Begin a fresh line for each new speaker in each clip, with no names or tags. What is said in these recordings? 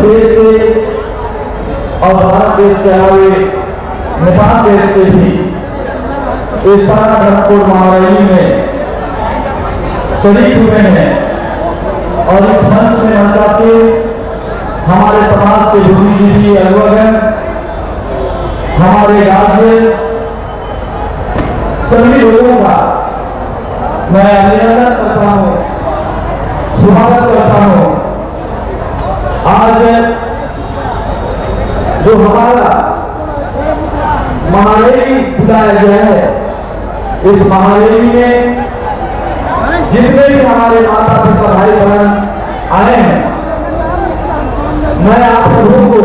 प्रदेश से और भारत देश से आए नेपाल देश से भी इस सारा धर्मपुर महारैली में शरीक हुए हैं। और इस मंच में जनता से हमारे समाज से बुद्धिजीवी अगुवागण, हमारे राज्य सभी लोगों का मैं अभिनंदन करता हूँ, स्वागत करता हूँ। आज जो हमारा महारैली बुलाया गया है, इस महारैली में जितने भी हमारे माता पिता भाई बहन आए हैं, मैं आप लोगों को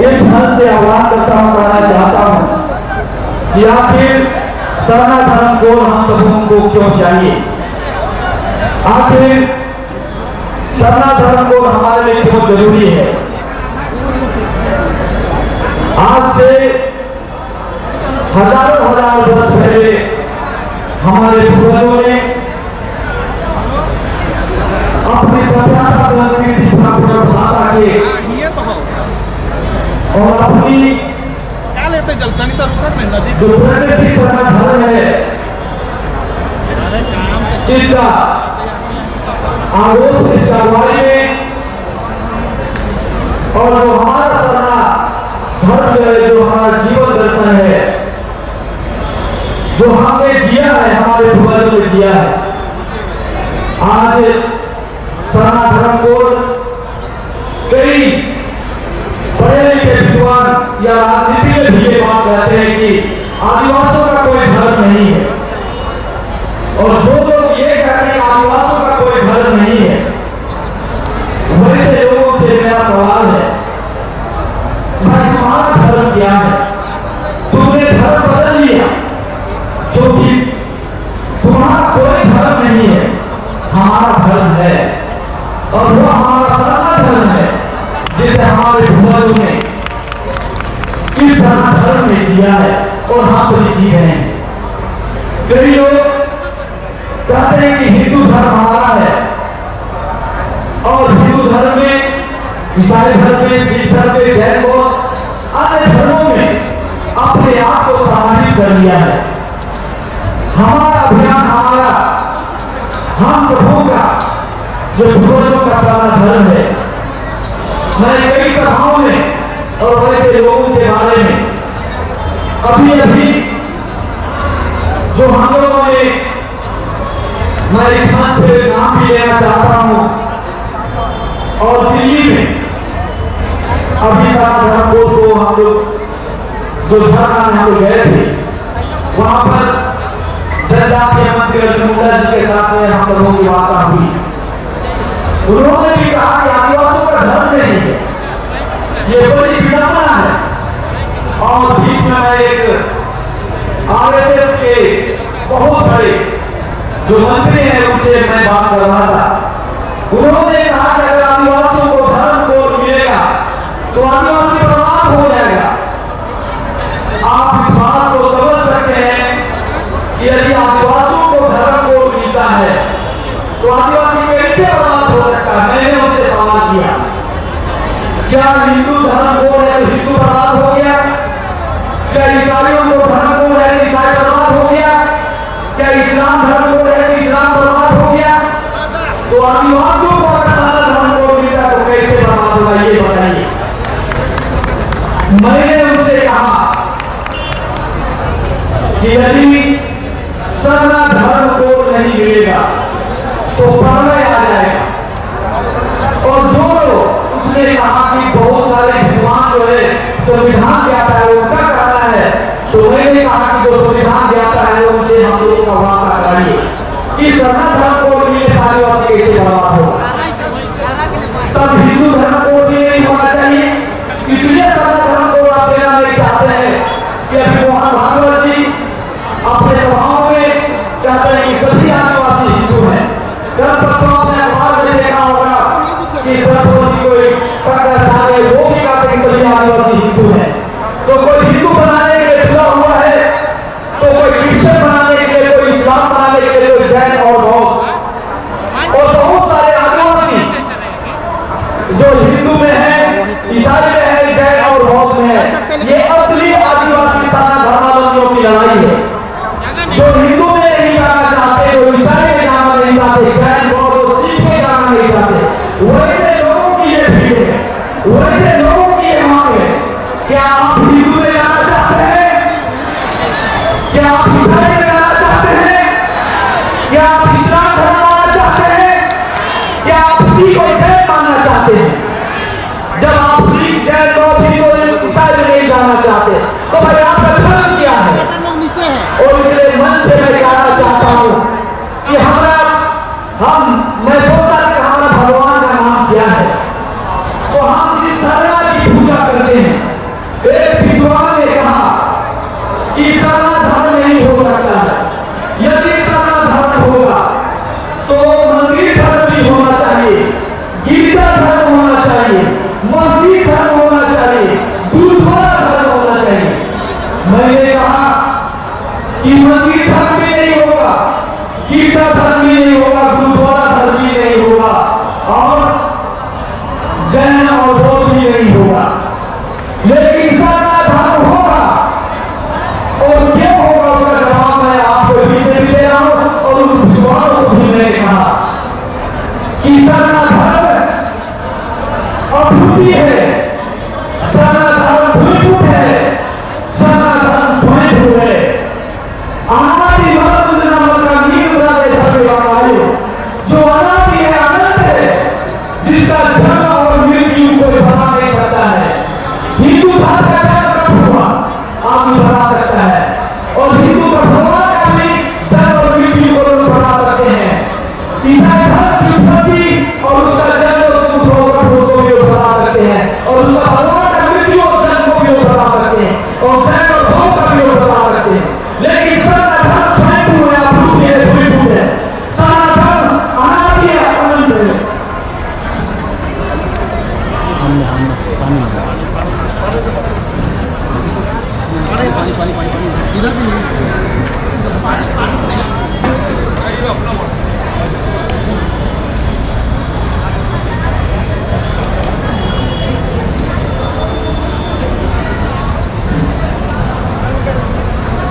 इस मंच से आह्वान करता हूं, कहना चाहता हूं कि आखिर सनातन को हम सबों को क्यों चाहिए, आखिर सनातन को हमारे लिए क्यों जरूरी है। आज से हजारों हजार वर्ष पहले हमारे पूर्वजों ने अपनी सभ्यता संस्कृति भाषा के और अपनी
क्या लेते जलता नहीं सर
जो प्रकृति धर्म है, इसका आगोश इस अगुवाई में और जो हमारा सरना धर्म है, जो हमारा जीवन दर्शन है, जो हमने जिया है, हमारे पूर्वजों ने जिया है। आज सरना धर्म को कई बड़े लिखे विद्वान या राजनीति में भी ये बात कहते हैं कि आदिवासियों का कोई धर्म नहीं है, और जो लोग ये कहते हैं आदिवासियों का कोई धर्म नहीं है, वैसे लोगों से मेरा सवाल है, भाई तुम्हारा धर्म क्या है? तुमने धर्म बदल लिया, क्योंकि तुम्हारा कोई धर्म नहीं है, हमारा धर्म है, और वो हमारा सनातन धर्म है, जिसे हमारे पूर्वजों ने इस सनातन धर्म में जिया है और हम सभी जी रहे हैं। कई लोग कहते हैं कि हिंदू धर्म हमारा है, और हिंदू धर्म में, ईसाई धर्म में, सिख धर्म में, जैन को, अन्य धर्मों में अपने आप को समाहित कर लिया है। हमारा अभियान, हमारा हम सबों का जो पूर्वजों का सारा धर्म है, मैंने कई सभाओं में और वैसे लोगों के बारे में अभी जो हम लोगों ने, मैं इस मंच से नाम भी लेना चाहता हूं, और दिल्ली में अभी सारा धर्मपुर को हम लोग जो धरना में हम लोग गए थे, वहां पर जनजातीय मंत्री अर्जुन मुंडा जी के साथ में हम लोगों की वार्ता हुई। उन्होंने भी कहा कि आदिवासियों का धर्म नहीं है, ये बड़ी विडंबना है। और बीच में मैं एक आरएसएस के बहुत बड़े जो मंत्री हैं उनसे मैं बात कर रहा था। उन्होंने कहा कि अगर आदिवासियों को धर्म कोड मिलेगा तो आदिवासी बर्बाद हो जाएगा। आप इस बात को समझ सकते हैं कि यदि आदिवासियों को धर्म कोड मिलता है तो आदिवासी कैसे बर्बाद हो सकता है। मैंने उनसे सवाल किया, क्या हिंदू धर्म कोड है तो हिंदू बर्बाद हो गया? क्या ईसाइयों को धर्म कोड है तो ईसाई बर्बाद हो गया? क्या इस्लाम धर्म कोड है तो इस्लाम बर्बाद हो गया? तो आदिवासियों को अगर सारा धर्म कोड मिलता तो कैसे बर्बाद होगा, ये बताइए। मैंने उनसे कहा कि यदि सारा धर्म कोड नहीं मिलेगा तो प्रलय आ जाएगा। और जो लोग, उसने कहा कि बहुत सारे विद्वान जो है संविधान ज्ञाता है, उनका कहना है, तो मैंने कहा कि जो संविधान ज्ञाता है उनसे हम लोग का वार्ता करिए कि सना धर्म कोड मिले आदिवासी कैसे बर्बाद हो। तब हिंदू धर्म कोड भी नहीं होना चाहिए, इसलिए सना धर्म कोड आप देना नहीं चाहते हैं कि अभी मोहन भागवत जी अपने सभाओं में कहते हैं कि सभी आदिवासी हिंदू हैं। कल परसों आपने अखबार में देखा होगा कि सरस्वती कोई शंकराचार्य, वो भी कहते हैं कि सभी आदिवासी हिंदू हैं। तो कोई हिंदू बनाने के लिए जुड़ा हुआ है, तो कोई क्रिश्चियन बनाने के लिए, कोई इस्लाम बनाने के लिए, कोई जैन और बौद्ध, और बहुत सारे आदिवासी जो सकता है, और हिंदू का भगवान का भी जन्म और मृत्यु को लोग बता सकते हैं। ईसाई धर्म की उत्पत्ति और उसका जन्म और उसको भी लोग बता सकते हैं, और उसका भगवान का मृत्यु और जन्म को भी लोग बता सकते हैं, और जन्म और भोग का भी लोग बता सकते हैं। लेकिन सनातन धर्म स्वयं है, अभूत है, द्विभूत है। सनातन अनादि है, अनंत है।
इधर भी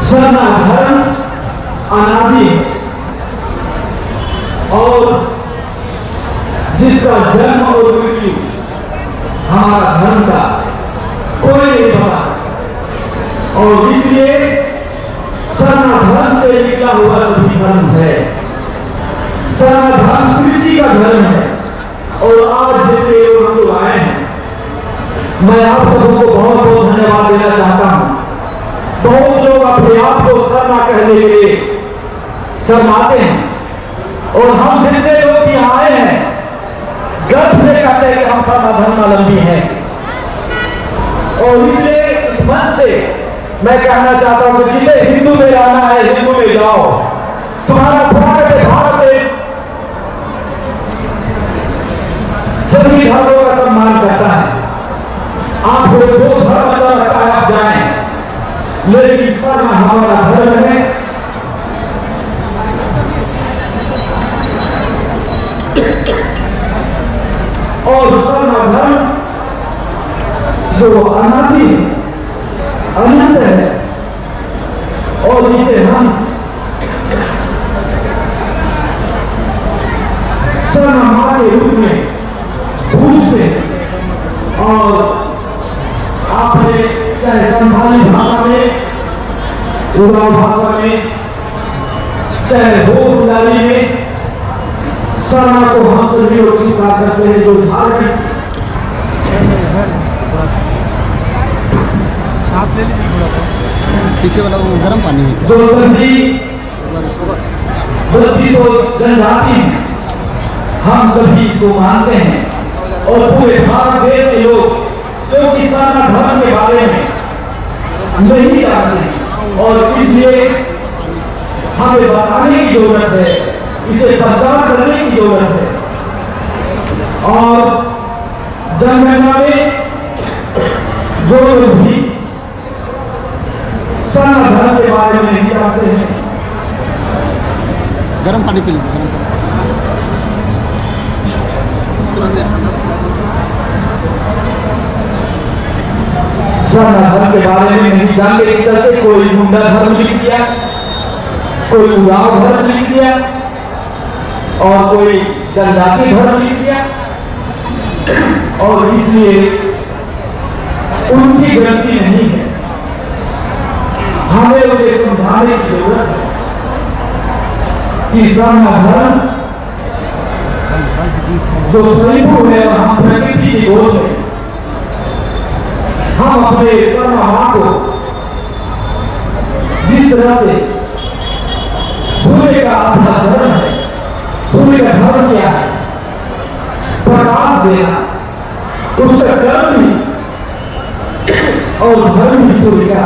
सनातन धर्म अनादि है, और जिसका जन्म और मृत्यु हमारा धर्म का कोई नहीं बता सकता, और इसलिए सनातन धर्म से निकला हुआ सभी धर्म है। सनातन धर्म सृष्टि का धर्म है, और आज जितने लोग आए हैं, मैं आप सबको बहुत बहुत धन्यवाद देना चाहता हूं। बहुत लोग अपने आप को शर्मा कहने के लिए शर्माते हैं, और हम जितने लोग यहाँ आए हैं गर्व से कहते हैं कि हम शर्मा धर्मावलंबी हैं। और इसलिए इस मंच से मैं कहना चाहता हूं कि जिसे हिंदू में रहना है हिंदू में जाओ, तुम्हारा स्वागत है। भारत देश सभी धर्मों का सम्मान करता है, आपको जो धर्म अच्छा लगता है आप जाएं, लेकिन शर्मा हमारा धर्म है। और शर्मा धर्म जो अनादि है, अनंत है, और इसे हम शर्मा मां के रूप में पूजते। और आपने चाहे संथाली भाषा में, उराव भाषा में, चाहे भोजपुरी में, शर्मा को हम सभी लोग स्वीकार करते हैं। जो झारखंड
सांस ले लीजिए थोड़ा सा,
पीछे वाला वो गर्म पानी है।
जो सभी 32 जनजाति हैं, हम सभी इसको मानते हैं, और पूरे भारत देश के लोग क्योंकि सनातन धर्म के बारे में नहीं जानते हैं, और इसलिए हमें बताने की जरूरत है, इसे प्रचार करने की जरूरत है। और जनगणना में जो लोग भी सनातन धर्म के बारे में नहीं जानते हैं,
गर्म पानी पी लीजिए, गर्म सनातन
धर्म के बारे में नहीं जानते के चलते कोई मुंडा धर्म लिख दिया, कोई उराव धर्म लिख दिया, और कोई जनजाति धर्म लिख दिया। और इसलिए उनकी गलती नहीं है, हमें उन्हें समझाने की जरूरत है कि सनातन धर्म जो स्वयंभू है, और हम प्रकृति की गोद में, हम अपने शर्मा मां को जिस तरह से सूर्य का अपना धर्म है, सूर्य का धर्म क्या है? प्रकाश देना, उसका कर्म भी और धर्म भी सूर्य का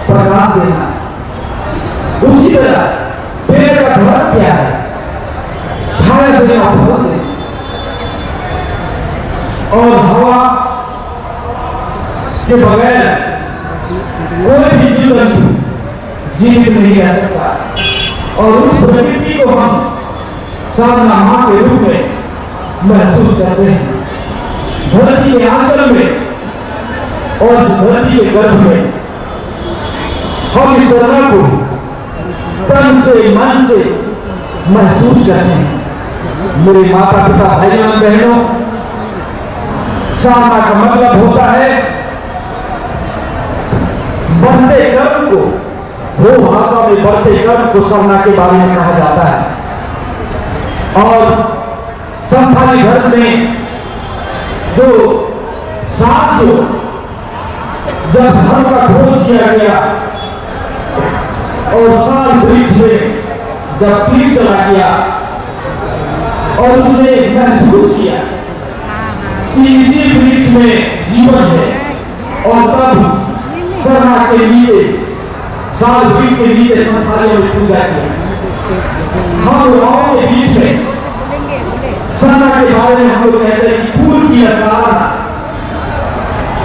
प्रकाश देना। उसी तरह पेड़ का धर्म क्या है? छाया देना, फल देना। और हवा के बगैर कोई भी जीव जंतु जीवित नहीं रह सकता। और उस प्रकृति को हम साधना मां के रूप में महसूस करते हैं। धरती के आंचल में और धरती के गर्भ में हम इस सत्ता को तन से मन से महसूस करते हैं। मेरे माता पिता भाइयों बहनों, साधना का मतलब होता है बढ़ते कर्म को, वो भाषा में बढ़ते कर्म को साधना के बारे में कहा जाता है। और संथाली धर्म में जो साथ जो जब धर्म का खोज किया गया साल वृक्ष में जब तीर चला गया और उसने महसूस किया कि इसी वृक्ष में जीवन है, और तब सरना के लिए साल वृक्ष के लिए संस्थानियों में पूजा की। हम लोगों के बीच में सरना के बारे में हम लोग कहते हैं कि पूर्व की साधना,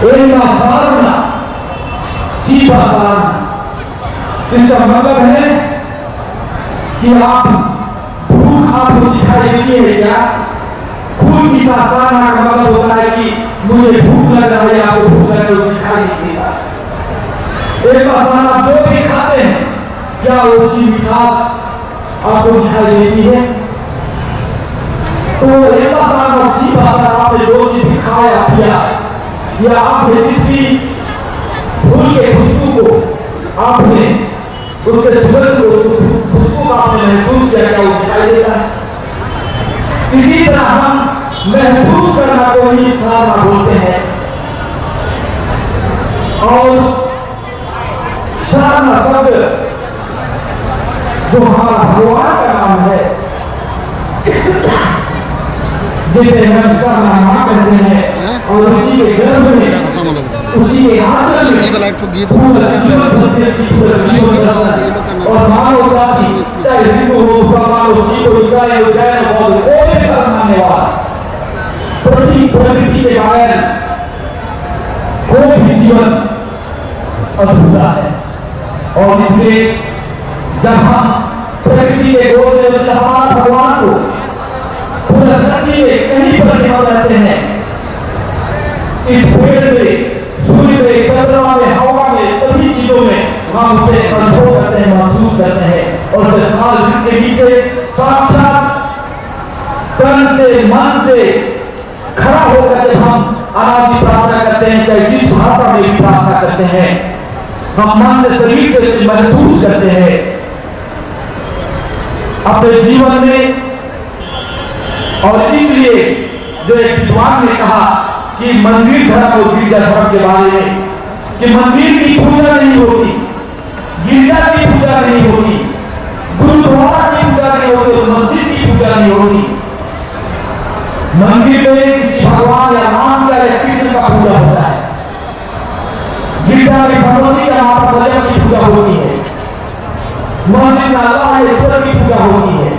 एक साधना, सीधा साधना। इसका मतलब है कि आप भूख आपको दिखाई देती है क्या? भूख की साधना का मतलब होता है कि मुझे भूख लग रहा है, आपको भूख लग रही है, दिखाई नहीं देता। एक बार आप जो भी खाते हैं, क्या उसकी मिठास आपको दिखाई देती है? तो एक बार उसी भाषा आपने जो चीज खाया पिया, या आपने जिस भी फूल के खुशबू को आपने उसके सुगंध को खुशबू को आपने महसूस किया, क्या वो दिखाई देता है? इसी तरह हम महसूस करना को ही साधना बोलते हैं। और साधना शब्द जो हमारा भगवान का नाम है, जिसे हम साधना कहते हैं, और उसी के गर्भ में, उसी के आंचल में पूरा जीवन दर्शन और मानव जाति, चाहे हिंदू हो, मुसलमान हो, सिख हो, ईसाई हो, जैन हो, कोई भी धर्म मानने वाला, प्रकृति के बगैर कोई भी जीवन अधूरा है। और इसलिए जब हम प्रकृति के गोद में हमारा भगवान को पूरा धरती में कहीं पर निकल रहते हैं, इस पेड़ में, सूर्य में, चंद्रमा में, हवा में, सभी चीजों में हम उसे अनुभव करते हैं, महसूस करते हैं। और जब साल वृक्ष के नीचे साक्षात तन से, मन से खड़ा होकर हम आराधना प्रार्थना करते हैं, चाहे जिस भाषा में भी प्रार्थना करते हैं, हम मन से, शरीर से उसे महसूस करते हैं अपने जीवन में। और इसलिए जो एक विद्वान ने कहा कि मंदिर धर्म और गिरजा धर्म के बारे में, कि मंदिर की पूजा नहीं होती, गिरजा की पूजा नहीं होती, गुरुद्वारा की पूजा नहीं होती, मस्जिद की पूजा नहीं होती। मंदिर में किसी भगवान या राम का या कृष्ण का पूजा होता है। गिरजा में समोसी का माता मरियम की पूजा होती है। मस्जिद में अल्लाह ईश्वर की पूजा होती है।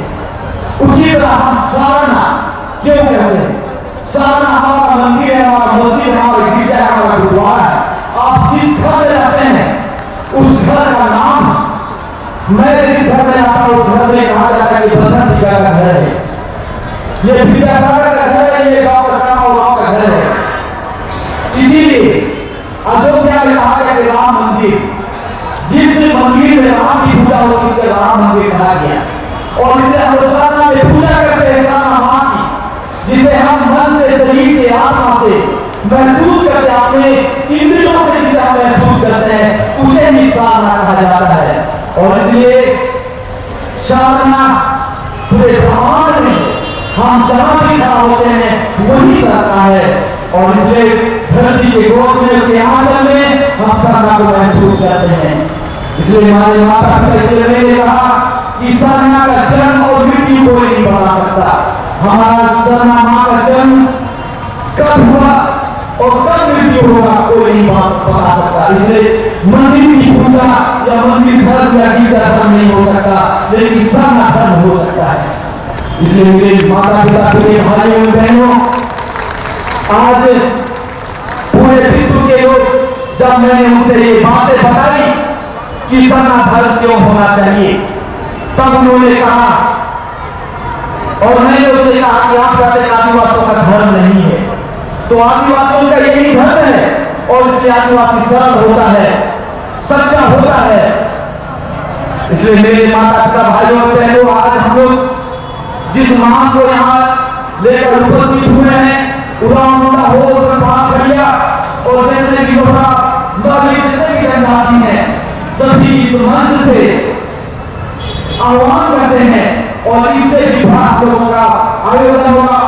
उसी तरह हम साधना क्यों कहते हैं? साधना हमारा मंदिर है, हमारा मस्जिद है, हमारा गिरजा है, हमारा गुरुद्वारा है। आप जिस घर में रहते हैं उस घर का नाम, मैं जिस घर में आता हूं उस घर में कहा जाता है कि बंधन दिखा का घर है, ये विद्यासागर का घर है, ये गांव का काम और गांव का घर है। इसीलिए अयोध्या में कहा गया कि राम मंदिर, जिस मंदिर में राम की पूजा होती उसे राम मंदिर कहा गया। और इसे हम साधना में पूजा करते हैं, साधना मां की, जिसे हम मन से, शरीर से, आत्मा से महसूस करते हैं, अपने इंद्रियों से जिसे हम महसूस करते हैं, उसे ही साधना कहा जाता है। और इसलिए साधना पूरे ब्रह्मांड में हम जहां भी खड़ा होते हैं वही साधना है। और इसलिए धरती के गोद में, उसके आंचल में हम साधना को महसूस करते हैं। इसलिए हमारे माता पिता इसलिए ने कहा कि साधना का जन्म और मृत्यु कोई नहीं बता सकता। हमारा साधना मां का जन्म कब हुआ और कब मृत्यु होगा कोई नहीं बता सकता। इसलिए मंदिर की पूजा या मंदिर धर्म या गिरजा धर्म नहीं हो सकता, लेकिन साधना धर्म हो सकता है। इसलिए मेरे माता पिता, मेरे भाइयों बहनों, आज पूरे विश्व के लोग, जब मैंने उनसे ये बातें बताई कि साधना धर्म क्यों होना चाहिए, तब उन्होंने कहा, और मैंने उनसे कहा कि आप कहते हैं आदिवासियों का धर्म नहीं है, तो आदिवासियों का यही धर्म है। और इससे आदिवासी सरल होता है, सच्चा होता है। इसलिए मेरे माता पिता, भाइयों और बहनों, आज हम लोग जिस महान को यहाँ लेकर उपस्थित हुए हैं, उदाहरण हो संभाल करिया और जितने भी जितने भी जनजाति हैं, सभी इस मंच से आह्वान करते हैं और इससे विभाग होगा, आयोजन होगा,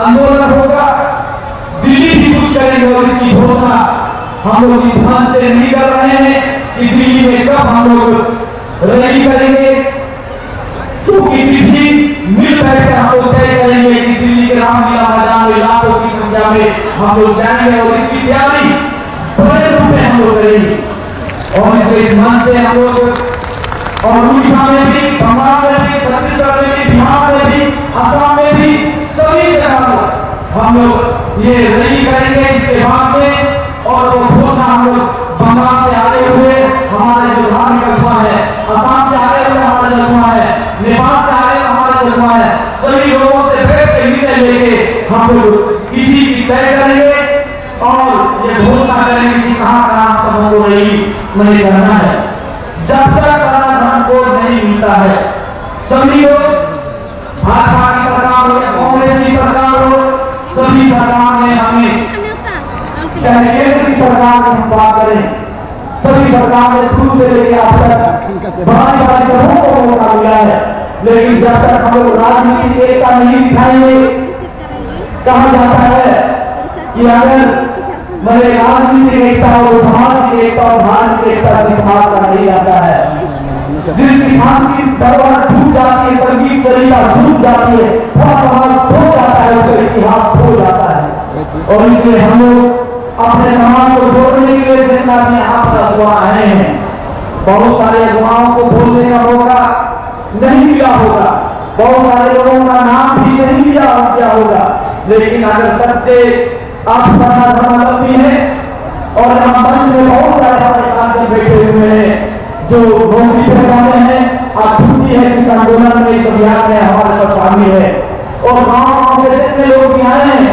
आंदोलन होगा, दिल्ली भी कुछ करेंगे। और इसकी घोषणा हम लोग इस मंच से नहीं कर रहे हैं कि दिल्ली में कब हम लोग रैली करेंगे, क्योंकि तिथि मिल बैठकर हम लोग तय करेंगे कि दिल्ली के रामलीला मैदान में लाखों की संख्या में हम लोग जाएंगे और इसकी तैयारी बड़े रूप में हम लोग करेंगे। और इस मन से हम लोग और उड़ीसा में भी, बंगाल में भी, छत्तीसगढ़ में भी, बिहार में भी, असम में भी, सभी जगह हम लोग ये रैली करेंगे इसके बाद में। और वो घोषणा हम लोग बंगाल से आए हुए हमारे जो धार्मिक अगुआ है, असम से आए हुए हमारे अगुआ है, नेपाल से आए हमारे अगुआ है, सभी लोगों से बैठ के निर्णय लेके हम लोग तिथि की तय करेंगे और ये घोषणा करेंगे कि कहाँ सबको रैली नहीं करना है। जब तक सारा धर्म को नहीं मिलता है, सभी लोग भाजपा की सरकार हो या कांग्रेस की सरकार हो, सभी सरकार ने हमें चाहे केंद्र की सरकार में हम बात करें, सभी सरकार ने शुरू से लेकर अब तक भारी भारी सबों को मौका मिला है। लेकिन जब तक हम लोग राजनीतिक एकता नहीं दिखाएंगे, कहा जाता है कि अगर मेरे राजनीतिक एकता और सामाजिक एकता और धार्मिक एकता के साथ नहीं जाता है, जिसकी सांस्कृतिक धरोहर छूट जाती है, संगीत तरीका छूट जाती है, वह समाज खो जाता है, उसका इतिहास खो जाता है। और इसलिए हम लोग अपने समाज को जोड़ने के लिए जितना भी यहाँ पर अगुआ आए हैं, बहुत सारे अगुआओं को बोलने का मौका नहीं मिला होगा, बहुत सारे लोगों का नाम भी नहीं लिया होगा, लेकिन अगर सच्चे आप सदा धर्मावलंबी है और हम मंच में बहुत सारे हमारे बैठे हुए हैं जो नौकरी पे जाते हैं, आज छुट्टी है किस आंदोलन में, इस अभियान में हमारे सब शामिल है। और गाँव से जितने लोग भी आए हैं,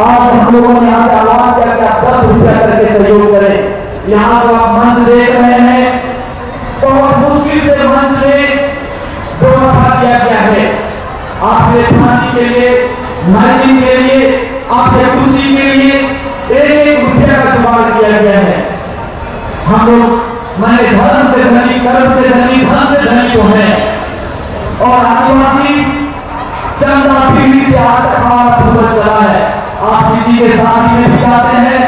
आज हम लोगों ने यहाँ से आवाज किया कि आप 10 रुपया करके सहयोग करें। यहाँ जो आप मंच देख रहे हैं, बहुत मुश्किल से मंच में व्यवस्था किया गया है आपके पानी के लिए, माइनिंग के लिए, आपके कुर्सी के लिए 1-1 रुपया का जुगाड़ किया गया है। हम लोग मैंने धर्म से धनी, कर्म से धनी, धन से धनी तो है। और आदिवासी चंदा पीढ़ी से आज तक हमारा पूर्वज चला है। आप किसी के शादी में भी जाते हैं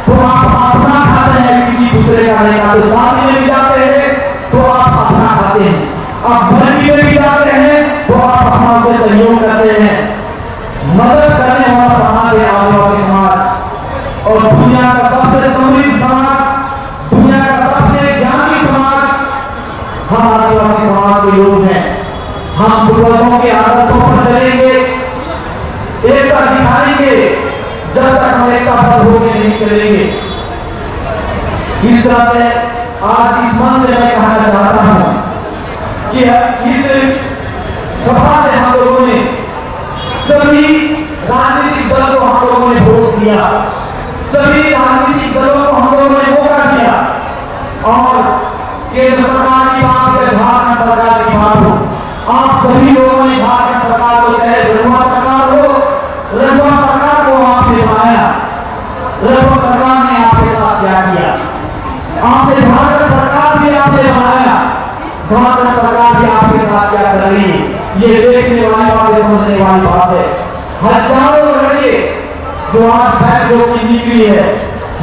तो आप अपना खाते हैं, किसी दूसरे का नहीं खाते। शादी में भी जाते हैं तो आप अपना खाते हैं, आप भर्ती में भी जाते हैं तो आप अपना से सहयोग करते हैं। मदद करने वाला समाज है आदिवासी समाज, और दुनिया का सबसे समृद्ध समाज, दुनिया का सबसे ज्ञानी समाज हम आदिवासी समाज के लोग हैं। हम पूर्वजों के आदर्शों पर चलेंगे, एकता दिखाएंगे, जब तक हम एकता पर होकर नहीं चलेंगे। इस तरह से आज इस मन से मैं कहना चाहता हूं कि इस सभा से हम लोगों ने सभी राजनीतिक दल को हम लोगों ने वोट दिया, सभी राजनीतिक दलों को हम लोगों ने मौका दिया। और केंद्र सरकार की बात है, झारखंड सरकार की बात हो, आप सभी लोगों ने झारखंड सरकार को, चाहे रघुआ सरकार हो, रघुआ सरकार को आपने बनाया, रघुआ सरकार ने आपके साथ क्या किया, आपने झारखंड सरकार भी आपने बनाया, झारखंड सरकार भी आपके साथ क्या कर रही है, ये देखने वाली बात है, समझने वाली बात है। हजारों लड़के जो आज बैठों की निकली है,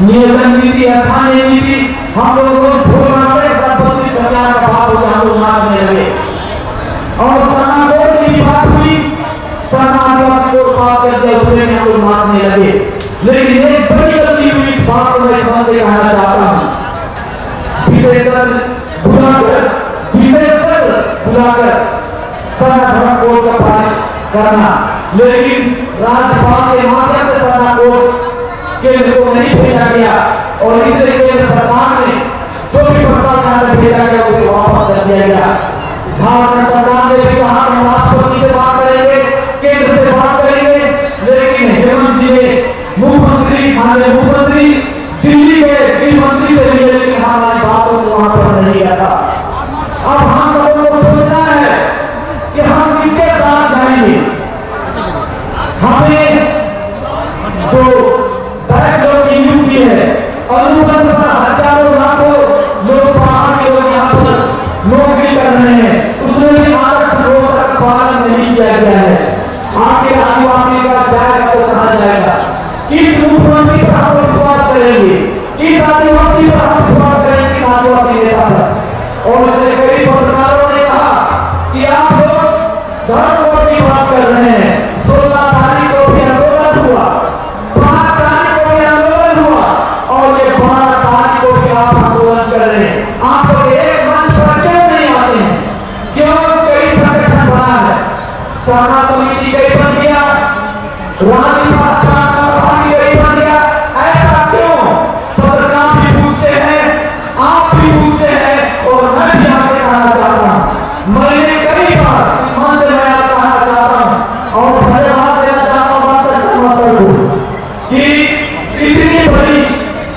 नियोजन नीति, स्थानीय नीति, हम लोग रोज भूल रहे हैं, संपत्ति सरकार का बात होकर हम लोग नाचने लगे। और सरकार की बात हुई, सरकार को पास करके उसमें हम लोग नाचने लगे। लेकिन एक बड़ी गलती हुई, इस बात को मैं समझ से कहना चाहता हूं, विशेषण बुलाकर सना धर्म कोड का पालन करना, लेकिन राज्यपाल के माध्यम से सना कोड केंद्र को नहीं भेजा गया, और इसलिए केंद्र सरकार ने जो भी प्रस्ताव यहाँ से भेजा गया उसे वापस कर दिया गया। झारखंड सरकार ने भी कहा कि राष्ट्रपति से बात करेंगे, केंद्र से बात करेंगे, लेकिन हेमंत जी ने माननीय मुख्यमंत्री दिल्ली के गृह मंत्री से मिले, लेकिन हमारी बातों को वहां पर नहीं रखा। अब हम सबको सोचना है कि हम किसके साथ जाएंगे। हमें जो बैकग्राउंड की नियुक्ति है, अनुबंध पर हजारों लाखों लोग बाहर के लोग यहाँ पर नौकरी कर रहे हैं, उसमें भी आरक्षण का पालन नहीं किया गया है। आखिर आदिवासी का जाएगा तो कहा जाएगा? किस मुख्यमंत्री पर हम विश्वास करेंगे, किस आदिवासी पर हम विश्वास करेंगे, किस आदिवासी नेता पर? और से कई पत्रकारों ने कहा कि आप लोग धर्म कोड की बात कर रहे हैं। 16 तारीख को भी आंदोलन हुआ, 5 तारीख को भी आंदोलन हुआ और ये 12 तारीख को भी आप आंदोलन कर रहे हैं। आप लोग एक मंच पर क्यों नहीं आते हैं? क्यों? कई संगठन बना है, सरना समिति कई बन गया, रानी प्रार्थना सभा कई बन गया। ऐसा क्यों? पत्रकार भी पूछते हैं, आप भी पूछते हैं और मैं भी यहाँ से कहना चाहता हूँ, मैंने कई बार इस मंच से मैं कहना चाहता हूँ और धन्यवाद देना चाहता हूँ सर को कि इतनी बड़ी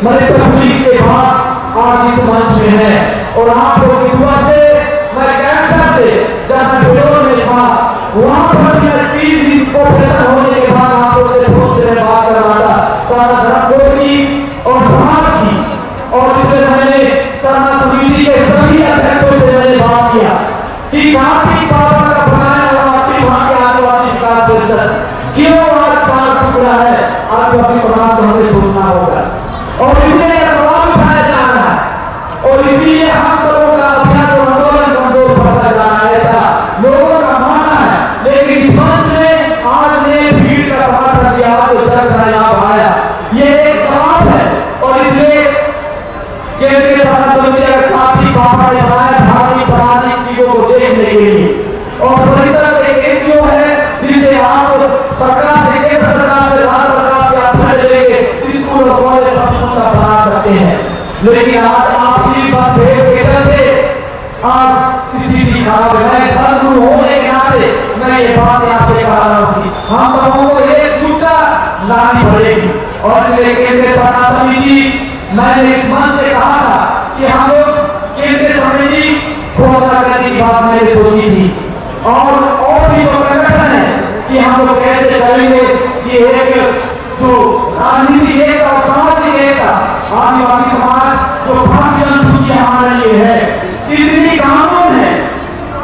मेरे तकलीफ के बाद आज इस मंच में है और आप लोगों की दुआ से मैं कैंसर से जब मैं बेलोर में था वहां पर मैं 3 दिन ऑपरेशन होने के बाद आप लोगों से फोन से बात कर रहा था सारा धर्म की और समाज की, और इसमें मैंने सरना समिति के सभी अध्यक्षों से मैंने बात किया कि कार्तिक बाबा का बनाया हुआ आपकी वहां के आदिवासी विकास परिषद क्यों आज 4 टुकड़ा है। आदिवासी समाज से हमें सोचना होगा और इसलिए सवाल उठाया जा रहा है और इसीलिए हम सबों का अभियान और आंदोलन कमजोर पड़ता जा रहा है, ऐसा लोगों का मानना है। लेकिन इस मंच में आज ने भीड़ का समर्थन दिया तो 10 लाभ आया, ये एक जवाब है। और इसलिए केंद्रीय सरना समिति का कार्तिक बाबा ने बनाया धार्मिक सामाजिक चीजों को देखने के लिए और परिषद एक एनजीओ है जिसे आप सरकार से, केंद्र सरकार से, राज्य सरकार से आप फंड लेके स्कूल और कॉलेज सब कुछ बना सकते हैं। लेकिन आज आपसी मतभेद के चलते आज स्थिति खराब है। धर्म होने के नाते मैं ये बात आपसे कह रहा हूँ कि हम सबों को एकजुटता लानी पड़ेगी और इसलिए केंद्रीय सरना समिति, मैंने इस मंच से कहा था कि हम लोग केंद्रीय समिति घोषणा करने की बात मैंने सोची थी और भी जो संगठन है कि हम लोग कैसे करेंगे कि एक जो राजनीतिक एकता और सामाजिक एकता, आदिवासी समाज जो 5 अनुसूचियां हमारे लिए है, इतनी कानून है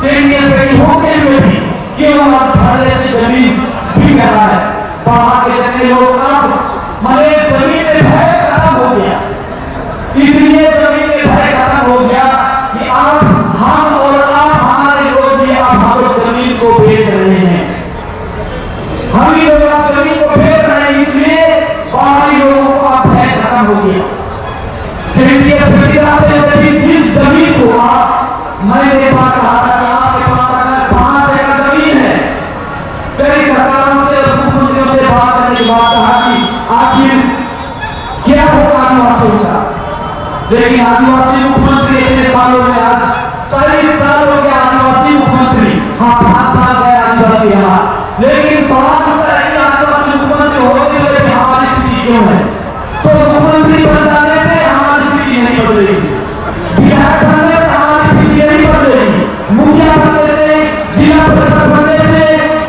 सीनियर होते हुए भी क्यों आज भरने से जमीन बिक रहा है। बाहर के जंगली लोग अब मरे जमीन में भय खत्म हो गया, इसलिए जमीन में भय खत्म हो गया कि अब हम और आप हमारे लोग भी अब हम लोग जमीन को बेच रहे हैं, हम ही लोग आप जमीन को बेच रहे हैं, इसलिए बाहरी लोगों को अब भय खत्म हो गया। जिस जमीन को मैंने बात कहा था कि आपके पास अगर 5 एकड़ जमीन है, कई सरकारों से मुख्यमंत्रियों से बात करने के बाद कहा कि आखिर क्या होगा आदिवासियों का, लेकिन आदिवासी मुख्यमंत्री इतने सालों में आज 40 साल हो गया आदिवासी मुख्यमंत्री, हाँ 5 साल गए आदिवासी यहाँ, लेकिन सवाल